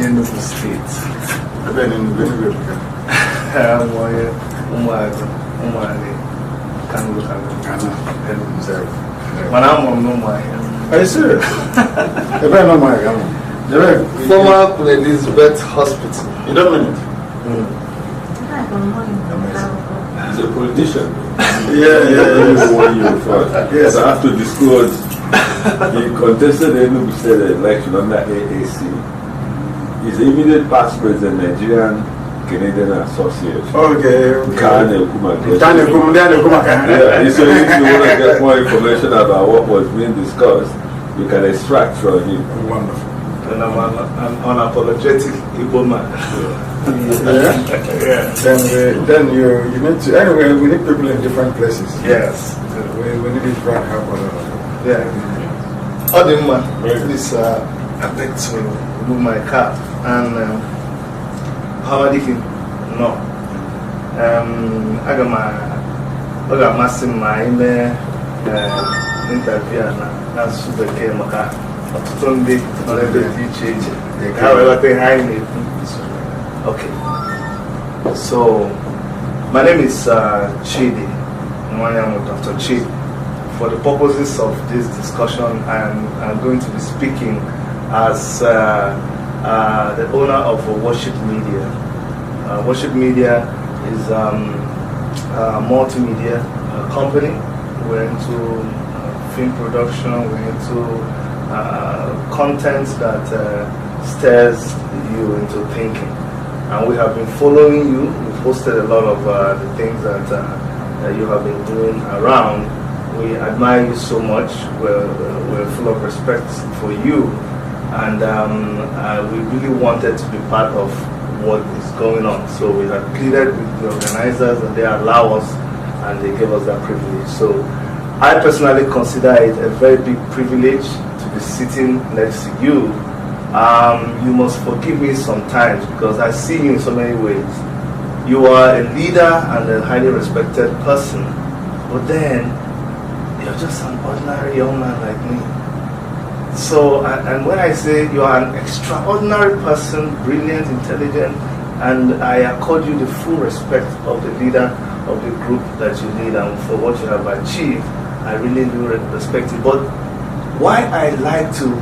in the States. I've been in the Are you serious? Former Elizabeth Hospital. You don't mean it? He's a politician. Yeah. Yes, I have to disclose. He contested the Enugu State election under AAC. He's the immediate past president, Nigerian Canadian Association. Okay. Kanu. Yeah, so if you want to get more information about what was being discussed, you can extract from him. Wonderful. And I'm an unapologetic Igbo man. Yeah. Then you need to. Anyway, we need people in different places. Yes. We need different help. Yeah. Odinma, please, I beg to remove my cap. And how are you? No. I got my interview and super came Sunday, okay. So, my name is Chidi. I am Dr. Chidi. For the purposes of this discussion, I'm going to be speaking as the owner of Worship Media. Worship Media is a multimedia company. We're into film production, we're into content that stirs you into thinking. And we have been following you. We've posted a lot of the things that you have been doing around. We admire you so much. We're full of respect for you. And we really wanted to be part of what is going on. So we have pleaded with the organizers and they allow us and they gave us that privilege. So I personally consider it a very big privilege to be sitting next to you. You must forgive me sometimes because I see you in so many ways. You are a leader and a highly respected person, but then you're just an ordinary young man like me. So, and when I say you are an extraordinary person, brilliant, intelligent, and I accord you the full respect of the leader of the group that you lead and for what you have achieved, I really do respect it. But why I like to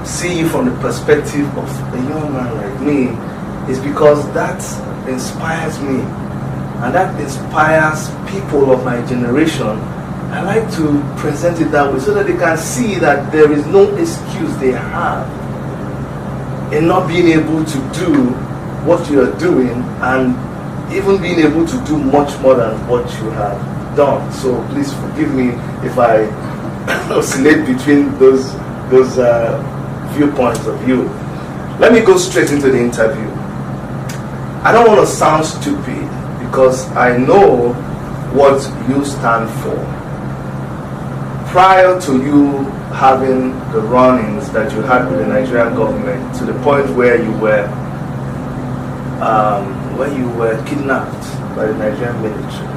see you from the perspective of a young man like me is because that inspires me and that inspires people of my generation. I like to present it that way so that they can see that there is no excuse they have in not being able to do what you are doing and even being able to do much more than what you have done. So please forgive me if I oscillate between those viewpoints of you. Let me go straight into the interview. I don't want to sound stupid because I know what you stand for. Prior to you having the run-ins that you had with the Nigerian government to the point where you were kidnapped by the Nigerian military.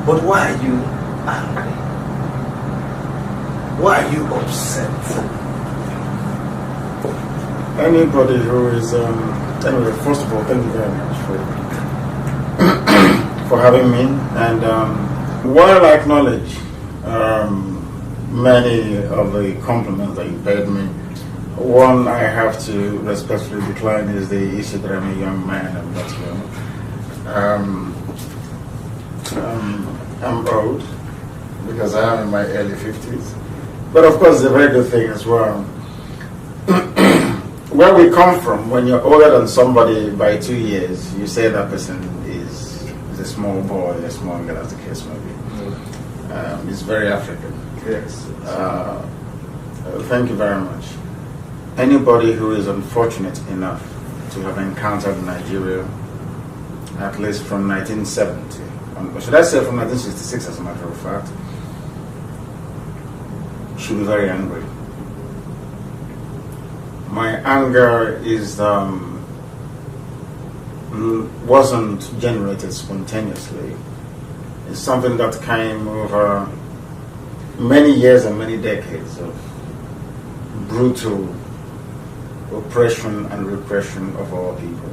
But why are you angry? Why are you upset? Anybody who is anyway, first of all, thank you very much for having me. And while I acknowledge many of the compliments that you paid me, one I have to respectfully decline is the issue that I'm a young man and not young. I'm old because I am in my early 50s. But of course, it's a very good thing as well. Where we come from, when you're older than somebody by 2 years, you say that person is a small boy, a small girl, as the case may be. It's very African. Yes. Thank you very much. Anybody who is unfortunate enough to have encountered Nigeria, at least from 1970, should I say from 1966 as a matter of fact, should be very angry. My anger is wasn't generated spontaneously. It's something that came over many years and many decades of brutal oppression and repression of our people.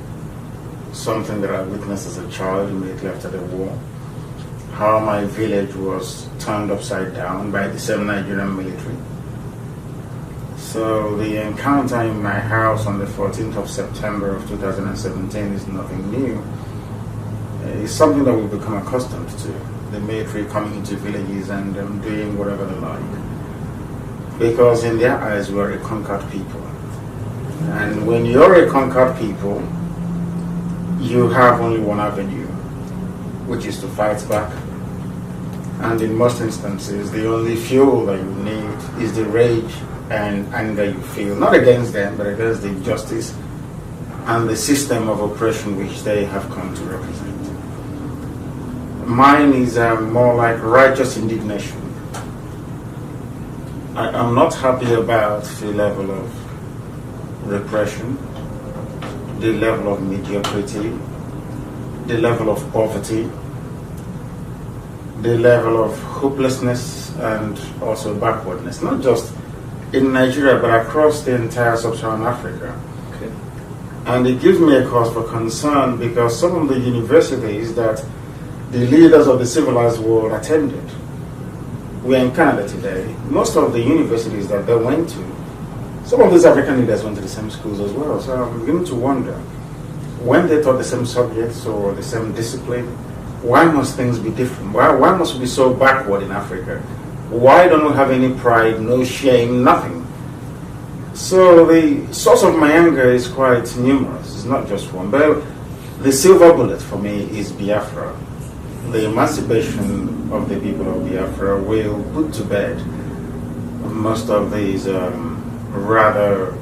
Something that I witnessed as a child immediately after the war. How my village was turned upside down by the same Nigerian military. So the encounter in my house on the 14th of September of 2017 is nothing new. It's something that we've become accustomed to. The military coming into villages and doing whatever they like. Because in their eyes we're a conquered people. And when you're a conquered people, you have only one avenue, which is to fight back. And in most instances, the only fuel that you need is the rage and anger you feel, not against them, but against the injustice and the system of oppression which they have come to represent. Mine is more like righteous indignation. I'm not happy about the level of repression, the level of mediocrity, the level of poverty, the level of hopelessness and also backwardness, not just in Nigeria but across the entire sub-Saharan Africa. Okay. And it gives me a cause for concern because some of the universities that the leaders of the civilized world attended, we're in Canada today, most of the universities that they went to, some of these African leaders went to the same schools as well. So I'm beginning to wonder, when they taught the same subjects or the same discipline, why must things be different? Why must we be so backward in Africa? Why don't we have any pride, no shame, nothing? So the source of my anger is quite numerous. It's not just one. But the silver bullet for me is Biafra. The emancipation of the people of Biafra will put to bed most of these rather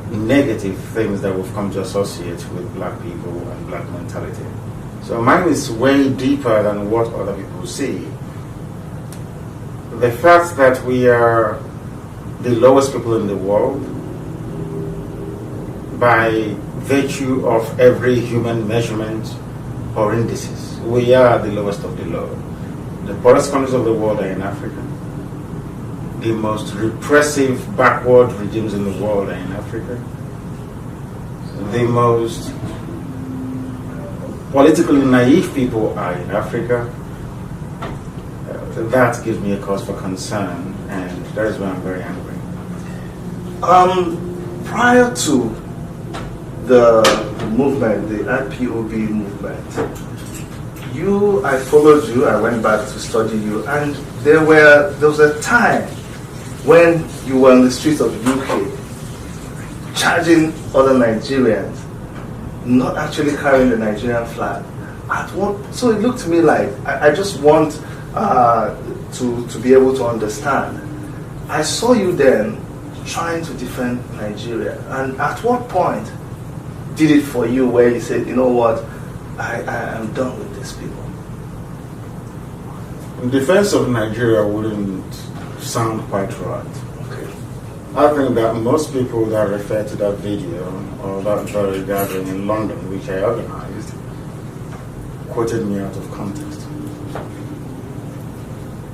negative things that we've come to associate with black people and black mentality. So mine is way deeper than what other people see. The fact that we are the lowest people in the world by virtue of every human measurement or indices. We are the lowest of the low. The poorest countries of the world are in Africa. The most repressive, backward regimes in the world are in Africa. The most politically naive people are in Africa. That gives me a cause for concern, and that is why I'm very angry. Prior to the movement, the IPOB movement, I followed you, I went back to study you, and there was a time when you were on the streets of UK charging other Nigerians, not actually carrying the Nigerian flag. So it looked to me like, I just want to be able to understand. I saw you then trying to defend Nigeria, and at what point did it for you where you said, you know what, I am done with these people? In defense of Nigeria wouldn't sound quite right. Okay. I think that most people that refer to that video or that very gathering in London, which I organized, quoted me out of context.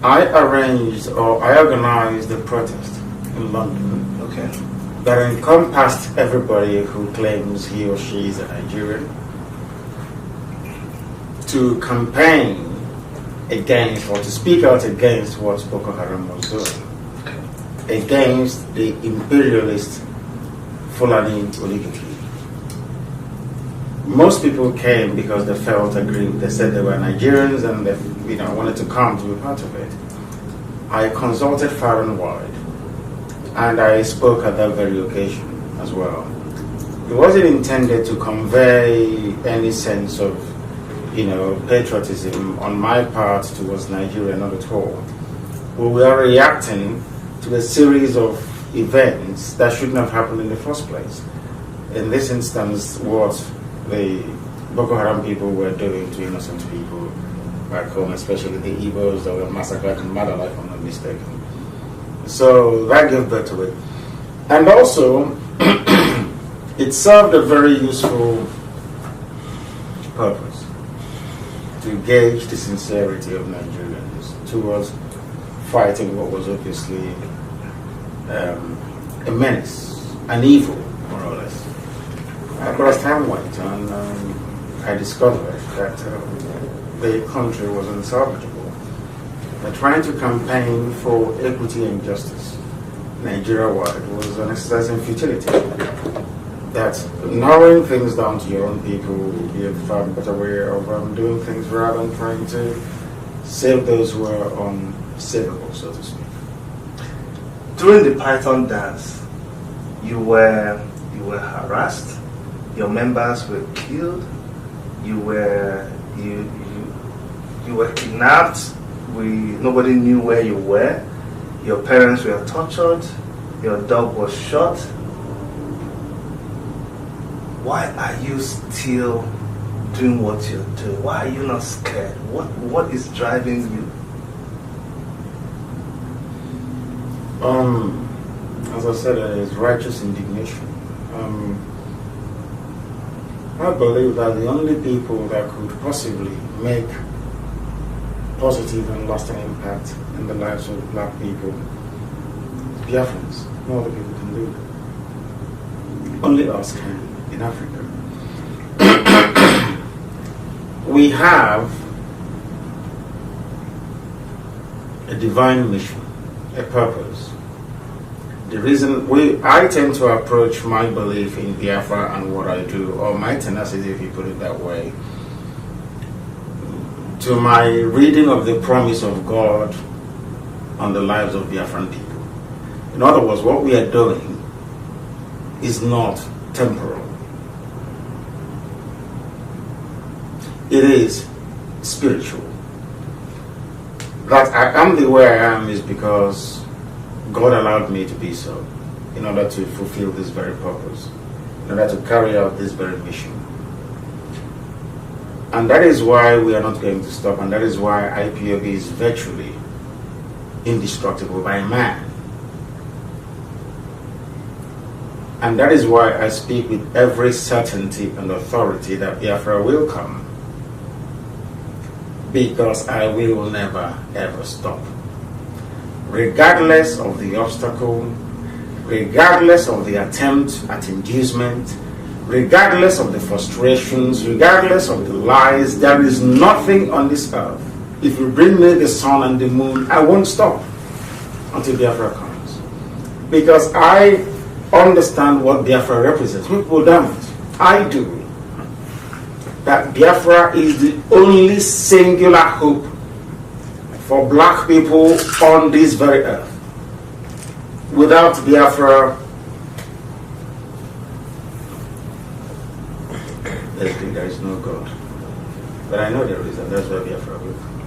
I organized a protest in London, okay, that encompassed everybody who claims he or she is a Nigerian, to campaign against or to speak out against what Boko Haram was doing, against the imperialist Fulani oligarchy. Most people came because they felt aggrieved. They said they were Nigerians and they wanted to come to be part of it. I consulted far and wide, and I spoke at that very occasion as well. It wasn't intended to convey any sense of patriotism on my part towards Nigeria, not at all. But we are reacting to a series of events that shouldn't have happened in the first place. In this instance, what the Boko Haram people were doing to innocent people back home, especially the Igbos that were massacred in Madala, if I'm not mistaken. So that gave birth to it. And also, it served a very useful purpose, to gauge the sincerity of Nigerians towards fighting what was obviously a menace, an evil, more or less. But as time went on, I discovered that the country was unsalvageable. They're trying to campaign for equity and justice Nigeria-wide was an exercise in futility. That narrowing things down to your own people will be a far better way of doing things rather than trying to save those who are unsavable, so to speak. During the Python dance, you were harassed, your members were killed, you were kidnapped, nobody knew where you were, your parents were tortured, your dog was shot. Why are you still doing what you're doing? Why are you not scared? What is driving you? As I said, it's righteous indignation. I believe that the only people that could possibly make positive and lasting impact in the lives of black people is Biafrans. No other people can do that. Only us can in Africa. We have a divine mission, a purpose. The reason I tend to approach my belief in Biafra and what I do, or my tenacity, if you put it that way, to my reading of the promise of God on the lives of Biafran people. In other words, what we are doing is not temporal. It is spiritual. That I am the way I am is because God allowed me to be so, in order to fulfill this very purpose, in order to carry out this very mission. And that is why we are not going to stop, and that is why IPOB is virtually indestructible by man. And that is why I speak with every certainty and authority that Biafra will come, because I will never ever stop. Regardless of the obstacle, regardless of the attempt at inducement, regardless of the frustrations, regardless of the lies, there is nothing on this earth. If you bring me the sun and the moon, I won't stop until Biafra comes. Because I understand what Biafra represents. People don't. I do. That Biafra is the only singular hope for black people on this very earth. Without Biafra, there is no God. But I know there is, and that's why Biafra will come.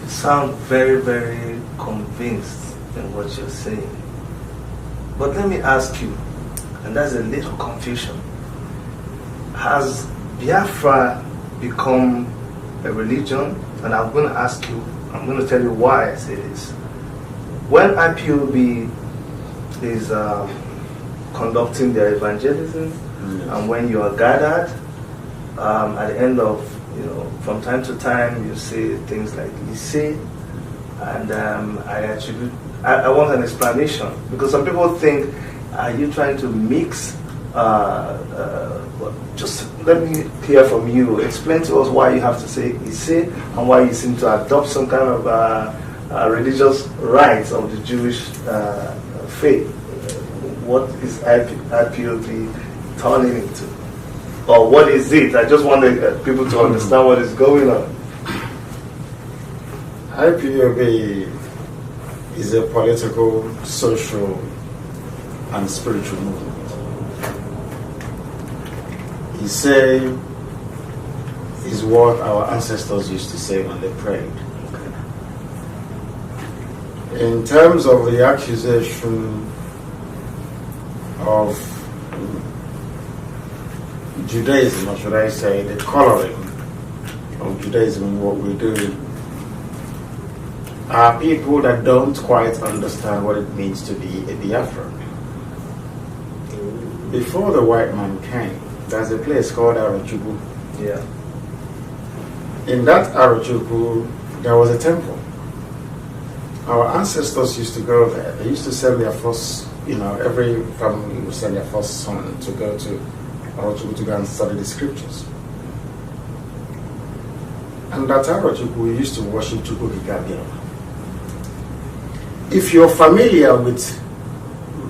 You sound very, very convinced in what you're saying. But let me ask you, and that's a little confusion. Has Biafra become a religion? And I'm going to ask you, I'm going to tell you why I say this. When IPOB is conducting their evangelism, and when you are gathered, at the end of, from time to time, you say things like "Lise," and I want an explanation, because some people think, are you trying to mix? Just let me hear from you. Explain to us why you have to say "Lise" and why you seem to adopt some kind of religious rites of the Jewish faith. What is IPOB turning into? Or what is it? I just want people to understand what is going on. IPOB is a political, social, and spiritual movement. He say is what our ancestors used to say when they prayed. In terms of the accusation of Judaism, or should I say, the coloring of Judaism in what we do, are people that don't quite understand what it means to be a Biafran. Before the white man came, there's a place called Arochukwu. Yeah. In that Arochukwu, there was a temple. Our ancestors used to go there. They used to send their first, every family would send their first son to go to Arochukwu to go and study the scriptures. And at Arochukwu, we used to worship Chukwu Kikabia. If you're familiar with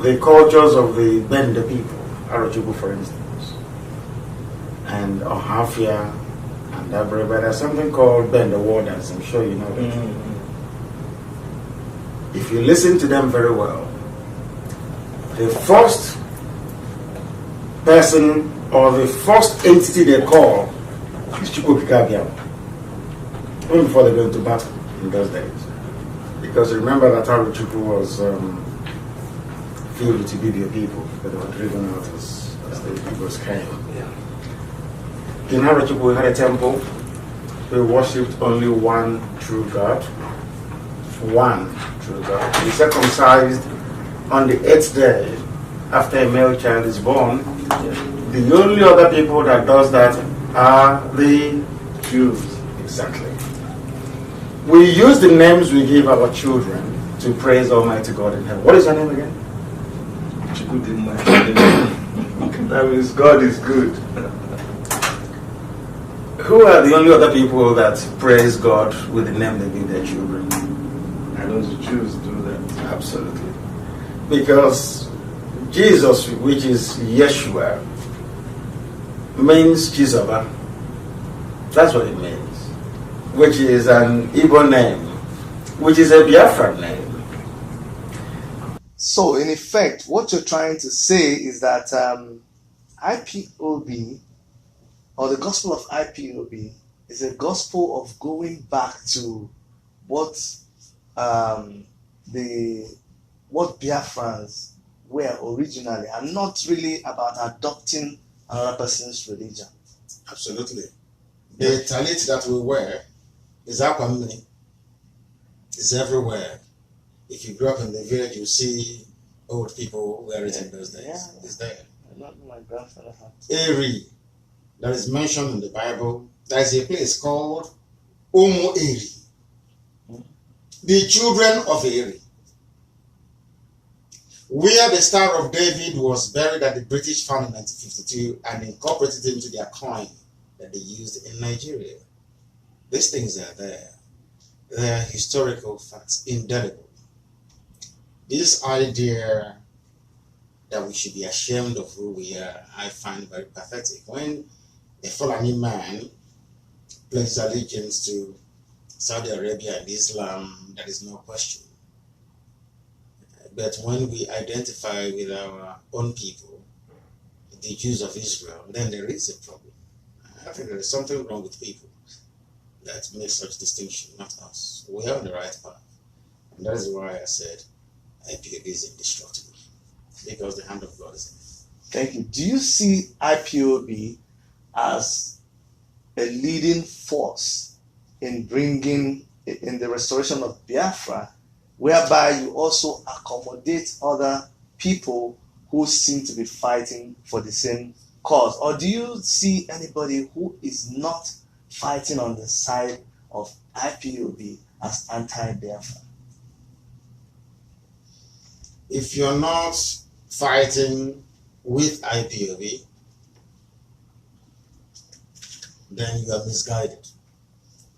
the cultures of the Bende people, Arochukwu for instance, and Ohafia and Abreba, there's something called Bende Warders, I'm sure you know that. Mm-hmm. If you listen to them very well, the first person or the first entity they call is Chukwu Kikabia, even before they go into battle in those days. Because remember that Arochukwu was filled with Ibibio people that were driven out as the Igbos came. Yeah. In Arochukwu we had a temple. We worshipped only one true God. One true God. We circumcised on the 8th day after a male child is born. Yeah. The only other people that does that are the Jews. Exactly. We use the names we give our children to praise Almighty God in heaven. What is your name again? That means God is good. Who are the only other people that praise God with the name they give their children? I know the Jews do that. Absolutely. Because Jesus, which is Yeshua, means Chizoba. That's what it means. Which is an Igbo name, which is a Biafran name. So, in effect, what you're trying to say is that IPOB, or the gospel of IPOB, is a gospel of going back to what Biafrans were originally, and not really about adopting another person's religion. Absolutely. The talit that we wear is Akwamini. It's everywhere. If you grew up in the village, you see old people wear it in those days. Yeah. It's there. My grandfather had. Eri, that is mentioned in the Bible. There is a place called Omo Eri. The children of Eri. Where the Star of David was buried that the British found in 1952 and incorporated into their coin that they used in Nigeria. These things are there. They are historical facts, indelible. This idea that we should be ashamed of who we are, I find very pathetic. When a Fulani man pledges allegiance to Saudi Arabia and Islam, there is no question. But when we identify with our own people, the Jews of Israel, then there is a problem. I think there is something wrong with people that makes such distinction, not us. We are on the right path. And that is why I said IPOB is indestructible, because the hand of God is in it. Thank you. Do you see IPOB as a leading force in the restoration of Biafra, whereby you also accommodate other people who seem to be fighting for the same cause? Or do you see anybody who is not fighting on the side of IPOB as anti-Biafra? If you're not fighting with IPOB, then you are misguided.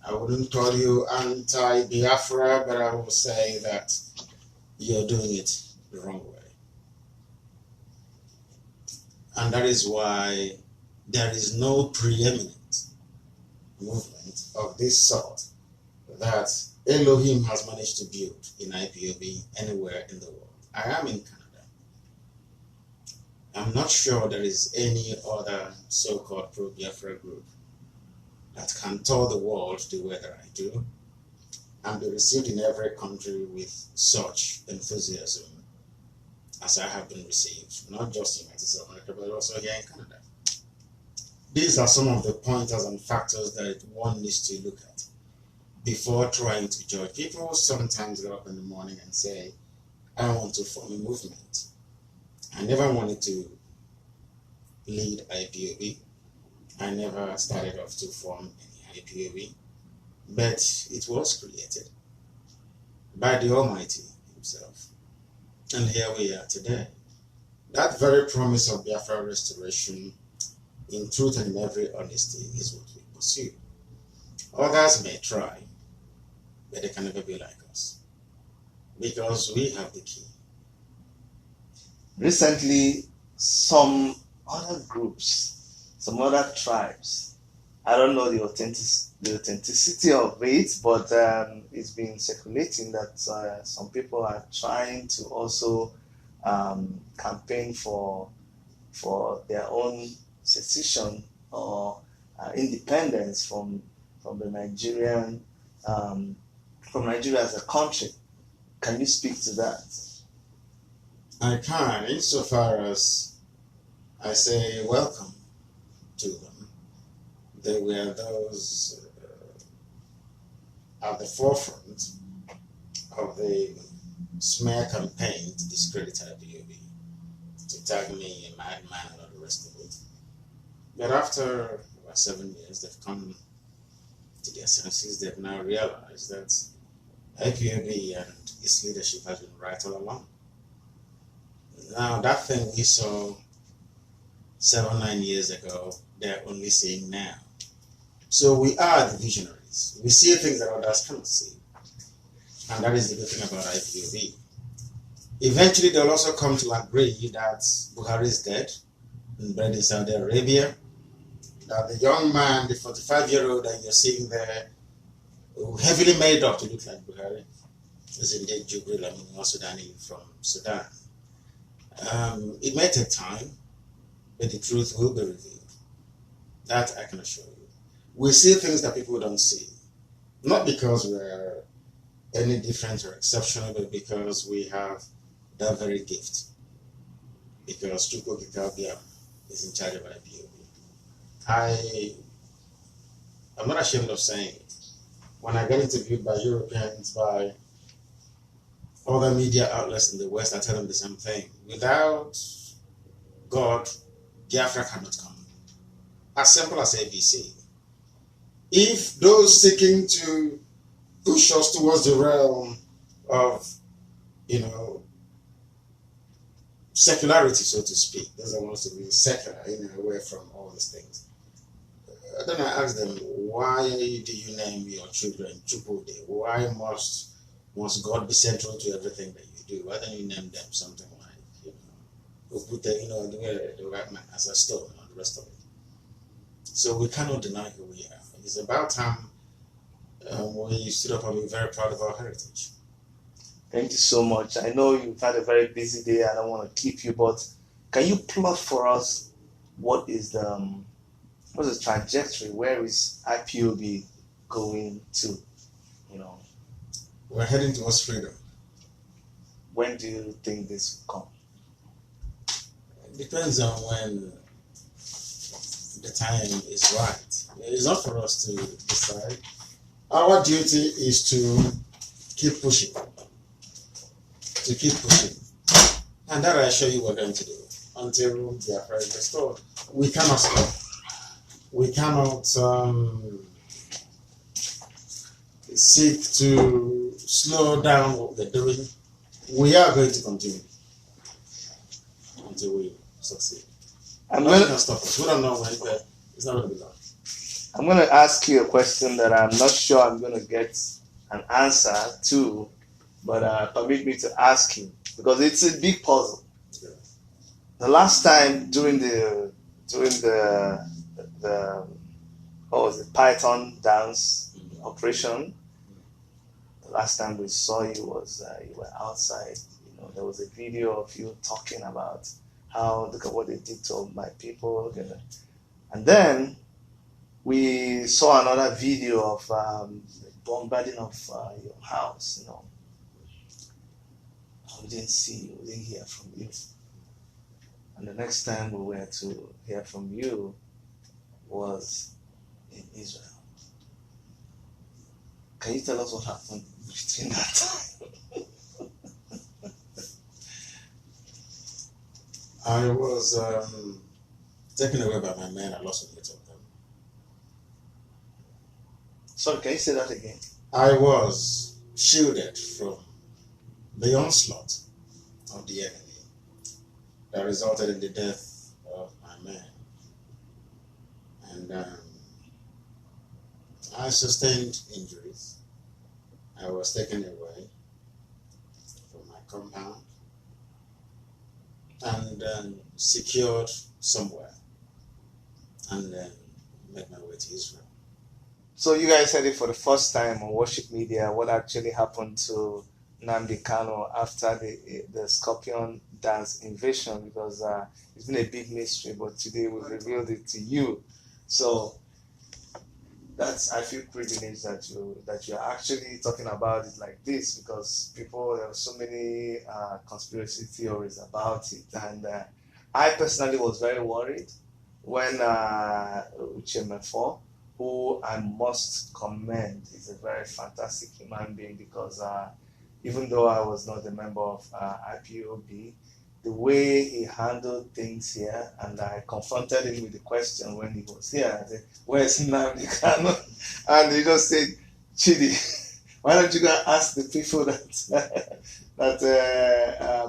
I wouldn't call you anti-Biafra, but I will say that you're doing it the wrong way. And that is why there is no preeminent movement of this sort that Elohim has managed to build in IPOB anywhere in the world. I am in Canada. I'm not sure there is any other so-called pro-Biafra group that can tour the world the way that I do and be received in every country with such enthusiasm as I have been received, not just in United States of America, but also here in Canada. These are some of the pointers and factors that one needs to look at before trying to judge. People sometimes get up in the morning and say, I want to form a movement. I never wanted to lead IPOB. I never started off to form any IPOB, but it was created. by the Almighty himself. And here we are today. That very promise of Biafra restoration in truth and in every honesty is what we pursue. Others may try, but they can never be like us, because we have the key. Recently, some other groups, some other tribes, I don't know the authenticity of it, but it's been circulating that some people are trying to also campaign for their own secession or independence from the Nigerian from Nigeria as a country. Can you speak to that? I can, insofar as I say welcome to them. They were those at the forefront of the smear campaign to discredit IPOB, to tag me a madman and all the rest of it. But after about 7 years, they've come to their senses. They've now realized that IPOB and its leadership has been right all along. Now, that thing we saw 7 or 9 years ago, they're only seeing now. So we are the visionaries. We see things that others cannot see. And that is the good thing about IPOB. Eventually, they'll also come to agree that Buhari is dead and buried in Saudi Arabia, that the young man, the 45-year-old that you're seeing there, who heavily made up to look like Buhari, is indeed Jubril Sudani from Sudan. It may take time, but the truth will be revealed. That I can assure you. We see things that people don't see. Not because we're any different or exceptional, but because we have that very gift. Because Chukwu Kikabia is in charge of IPOB. I'm not ashamed of saying it. When I get interviewed by Europeans, by other media outlets in the West, I tell them the same thing. Without God, Biafra cannot come. As simple as ABC. If those seeking to push us towards the realm of, secularity, so to speak, those that want to be secular, away from all these things, then I ask them, why do you name your children Chukwude? Why must God be central to everything that you do? Why don't you name them something like, Upute, the right man as a stone and the rest of it? So we cannot deny who we are. It's about time we stood up and be very proud of our heritage. Thank you so much. I know you've had a very busy day. I don't want to keep you, but can you plot for us what is the trajectory? Where is IPOB going to? We're heading towards freedom. When do you think this will come? It depends on when the time is right. It's not for us to decide. Our duty is to keep pushing. And that I assure you we're going to do until Biafra is restored. We cannot stop. We cannot seek to slow down what we're doing. We are going to continue until we succeed. Nothing can stop us. We don't know when, but it's not going to be long. I'm going to ask you a question that I'm not sure I'm going to get an answer to, but permit me to ask you, because it's a big puzzle. Yeah. The last time during the Python dance operation, the last time we saw you was you were outside. There was a video of you talking about how, look at what they did to my people, and then we saw another video of bombarding of your house. We didn't see you, we didn't hear from you. And the next time we were to hear from you was in Israel. Can you tell us what happened between that time? I was taken away by my men. I lost a little of them. Sorry, can you say that again? I was shielded from the onslaught of the enemy that resulted in the death of my man. And I sustained injuries. I was taken away from my compound and secured somewhere, and then made my way to Israel. So you guys heard it for the first time on Worship Media, what actually happened to Nnamdi Kanu after the Scorpion Dance invasion, because it's been a big mystery, but today we've revealed it to you. So I feel privileged that you're actually talking about it like this, because there are so many conspiracy theories about it, and I personally was very worried when Uchemefo, who I must commend, is a very fantastic human being, because even though I was not a member of IPOB, the way he handled things here, and I confronted him with the question when he was here. I said, "Where's Nnamdi Kanu?" And he just said, "Chidi, why don't you go and ask the people that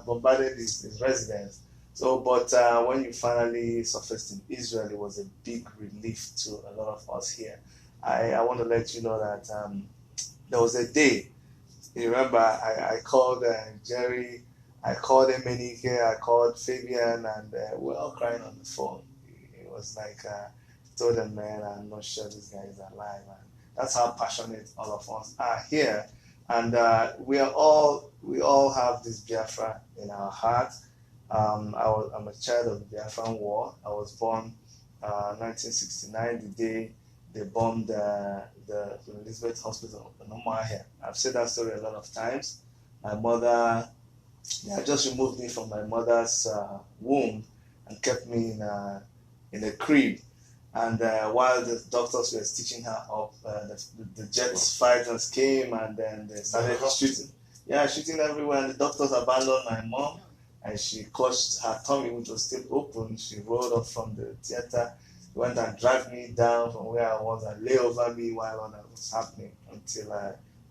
bombarded his residence?" So, but when you finally surfaced in Israel, it was a big relief to a lot of us here. I want to let you know that there was a day, you remember, I called Jerry, I called Emenike, I called Fabian, and we're all crying on the phone. It was like, I told them, man, I'm not sure this guy is alive. And that's how passionate all of us are here. And we all have this Biafra in our heart. I'm a child of the Biafran War. I was born 1969, the day they bombed the Elizabeth Hospital in Omahia. I've said that story a lot of times. My mother, just removed me from my mother's womb and kept me in a crib. And while the doctors were stitching her up, the jet fighters came, and then they started shooting. Yeah, shooting everywhere. And the doctors abandoned my mom, and she clutched her tummy, which was still open. She rolled up from the theater, went and dragged me down from where I was and lay over me while all that was happening, until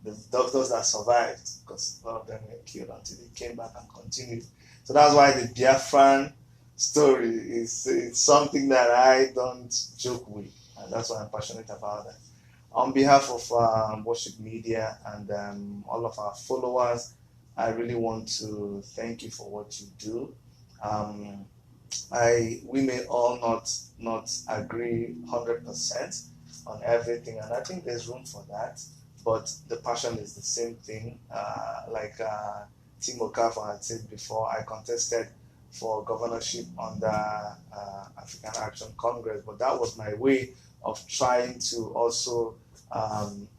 the doctors that survived, because a lot of them were killed, until they came back and continued. So that's why the Biafran story is something that I don't joke with, and that's why I'm passionate about that. On behalf of Worship Media and all of our followers, I really want to thank you for what you do. We may all not agree 100% on everything, and I think there's room for that, but the passion is the same thing. Like Tim Okafor had said before, I contested for governorship under African Action Congress, but that was my way of trying to also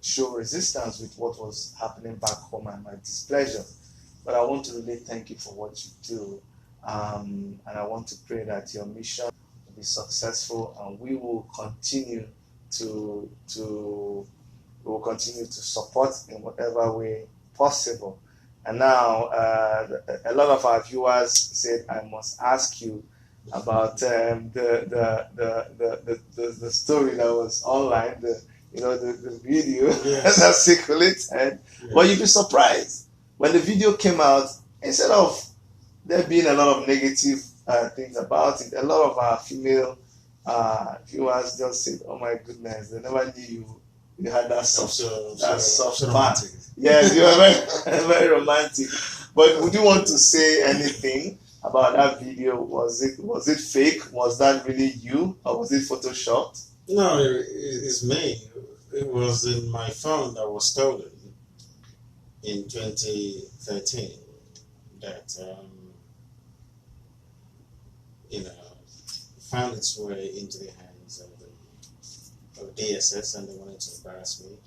show resistance with what was happening back home and my displeasure. But I want to really thank you for what you do, and I want to pray that your mission will be successful, and we will continue to support in whatever way possible. And now, a lot of our viewers said I must ask you about the story that was online, the video that circulated. Yes. But you'd be surprised when the video came out. Instead of there being a lot of negative things about it, a lot of our female viewers just said, "Oh my goodness, they never knew you had that soft part." Yes, you are very, very romantic. But would you want to say anything about that video? Was it fake? Was that really you, or was it photoshopped? No, it's me. It was in my phone that was stolen in 2013. That found its way into the hands of DSS, and they wanted to embarrass me.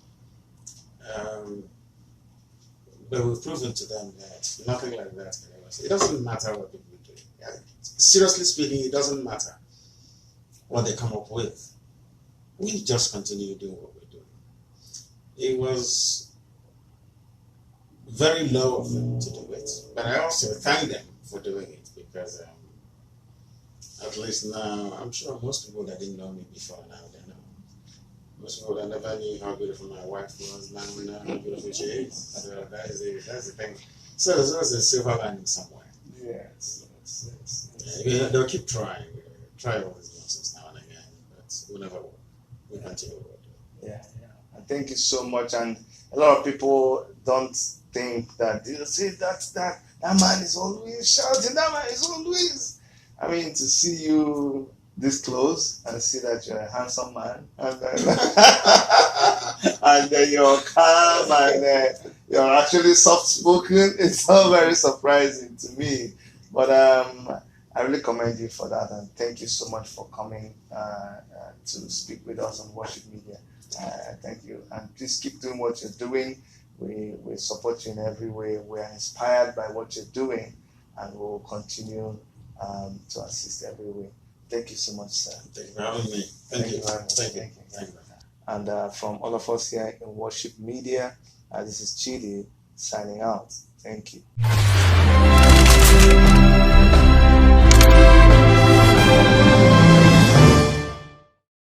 But we've proven to them that nothing like that can ever say. It doesn't matter what people do. Seriously speaking, it doesn't matter what they come up with. We just continue doing what we're doing. It was very low of them to do it, but I also thank them for doing it, because at least now, I'm sure most people that didn't know me before now, they know. Most people that never knew how beautiful my wife was, now we know how beautiful she is. So that's the thing. So there's a silver lining somewhere. Yes. Yeah, they'll keep trying. Try all these nonsense now and again, but we never will. We continue with it. Yeah. And thank you so much. And a lot of people don't think that, you see, that man is always shouting, that man is always. I mean, to see you this close and see that you're a handsome man and then you're calm and you're actually soft spoken, it's all very surprising to me. But I really commend you for that, and thank you so much for coming to speak with us on Worship Media. Thank you, and please keep doing what you're doing. We support you in every way. We are inspired by what you're doing, and we'll continue to assist every way. Thank you so much, sir. Thank you for having me. Thank you very much. Thank you. And from all of us here in Worship Media, this is Chidi signing out. Thank you.